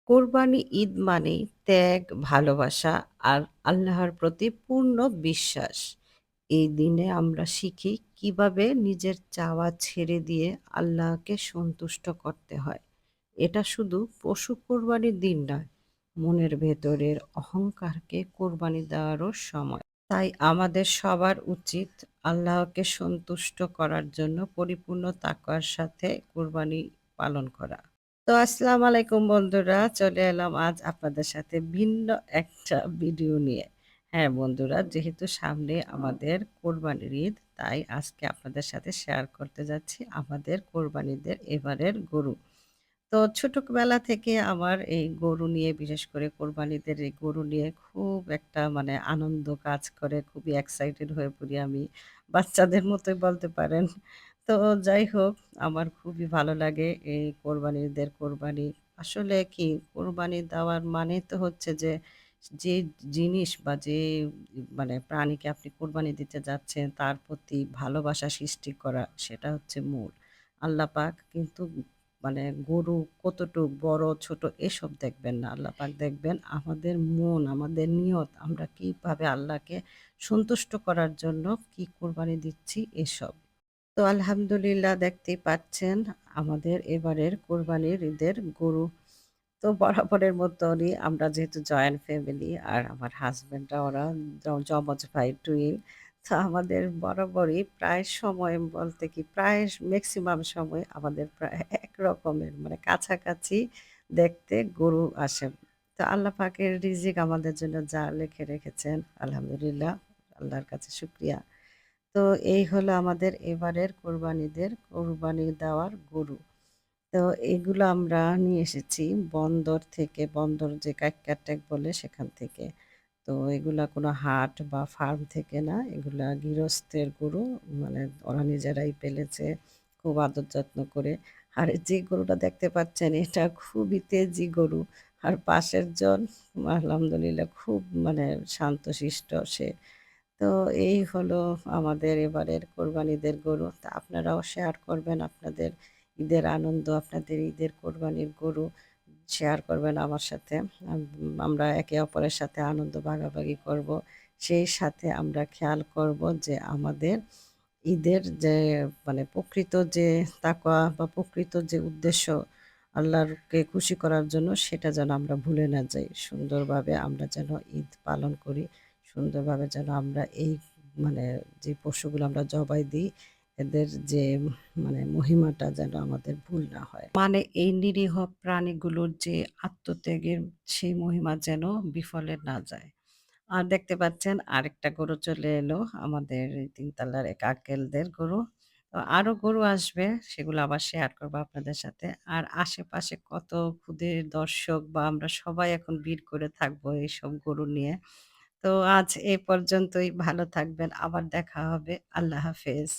কোরবানি ঈদ মানেই ত্যাগ, ভালোবাসা আর আল্লাহর প্রতি পূর্ণ বিশ্বাস। এই দিনে আমরা শিখি কিভাবে নিজের চাওয়া ছেড়ে দিয়ে আল্লাহকে সন্তুষ্ট করতে হয়। এটা শুধু পশু কোরবানির দিন নয়, মনের ভেতরের অহংকারকে কোরবানি দেওয়ারও সময়। তাই আমাদের সবার উচিত আল্লাহকে সন্তুষ্ট করার জন্য পরিপূর্ণ তাকওয়ার সাথে কোরবানি পালন করা। তো আসসালামু আলাইকুম বন্ধুরা। চলে এলাম আজ আপনাদের সাথে ভিন্ন একটা ভিডিও নিয়ে। হ্যাঁ বন্ধুরা, যেহেতু সামনে আমাদের কোরবানির ঈদ, তাই আজকে আপনাদের সাথে শেয়ার করতে যাচ্ছি আমাদের কোরবানিদের এবারের গরু। তো ছোটবেলা থেকে আমার এই গরু নিয়ে, বিশেষ করে কোরবানিদের এই গরু নিয়ে খুব একটা মানে আনন্দ কাজ করে। খুবই এক্সাইটেড হয়ে পড়ি আমি। বাচ্চাদের মতোই বলতে পারেন। তো যাই হোক, আমার খুবই ভালো লাগে এই কোরবানিদের কোরবানি। আসলে কি কোরবানি দেওয়ার মানে তো হচ্ছে যে, যে জিনিস বা যে মানে প্রাণীকে আপনি কোরবানি দিতে যাচ্ছেন তার প্রতি ভালোবাসা সৃষ্টি করা, সেটা হচ্ছে মূল। আল্লাহ পাক কিন্তু মানে গরু কতটুক বড় ছোট এসব দেখবেন না। আল্লাহ পাক দেখবেন আমাদের মন, আমাদের নিয়ত, আমরা কিভাবে আল্লাহকে সন্তুষ্ট করার জন্য কি কোরবানি দিচ্ছি এসব। তো আলহামদুলিল্লাহ, দেখতেই পাচ্ছেন আমাদের এবারের কোরবানির ঈদের গরু। তো বরাবরের মতনই আমরা যেহেতু জয়েন্ট ফ্যামিলি আর আমার হাসব্যান্ডরা ওরা যমজ ভাই টুইন। তো আমাদের বরাবরই প্রায় সময় বলতে কি প্রায় মেক্সিমাম সময় আমাদের প্রায় এক রকমের মানে কাছাকাছি দেখতে গরু আসে। তো আল্লাহ পাকের রিজিক আমাদের জন্য যা লিখে রেখেছেন আলহামদুলিল্লাহ, আল্লাহর কাছে শুকরিয়া। তো এই হলো আমাদের এবারের কোরবানি দেওয়ার গরু। তো এগুলো আমরা নিয়ে এসেছি বন্দর থেকে, বন্দর যে কাইক্কাটেক বলে সেখান থেকে। তো এগুলা কোনো হাট বা ফার্ম থেকে না, এগুলা গৃহস্থের গরু, মানে ওরা নিজেরাই পেলেছে খুব আদর যত্ন করে। আর যে গরুটা দেখতে পাচ্ছেন এটা খুবই তেজি গরু। আর পাশের জন আলহামদুলিল্লাহ খুব মানে শান্তশিষ্ট সে। তো এই হলো আমাদের এবারের কোরবানিদের গরু। তা আপনারাও শেয়ার করবেন আপনাদের ঈদের আনন্দ, আপনাদের ঈদের কোরবানির গরু শেয়ার করবেন আমার সাথে। আমরা একে অপরের সাথে আনন্দ ভাগাভাগি করব। সেই সাথে আমরা খেয়াল করব যে আমাদের ঈদের যে মানে প্রকৃত যে তাকওয়া বা প্রকৃত যে উদ্দেশ্য আল্লাহরকে খুশি করার জন্য, সেটা যেন আমরা ভুলে না যাই। সুন্দরভাবে আমরা যেন ঈদ পালন করি। সুন্দরভাবে যেন আমরা এই মানে যে পশুগুলো আমরা জবাই দিই, এদের যে মানে মহিমাটা যেন আমাদের ভুল না হয়। মানে এই নিরীহ প্রাণীগুলোর যে আত্মত্যাগের সেই মহিমা যেন বিফলে না যায়। আর দেখতে পাচ্ছেন আরেকটা গরু চলে এলো আমাদের এই ৩ তলার এক আঙ্কেলদের গরু। তো আরো গরু আসবে, সেগুলো আবার শেয়ার করব আপনাদের সাথে। আর আশেপাশে কত ক্ষুদে দর্শক বা আমরা সবাই এখন ভিড় করে থাকবো এইসব গরু নিয়ে। তো আজ এ পর্যন্তই। ভালো থাকবেন। আবার দেখা হবে। আল্লাহ হাফেজ।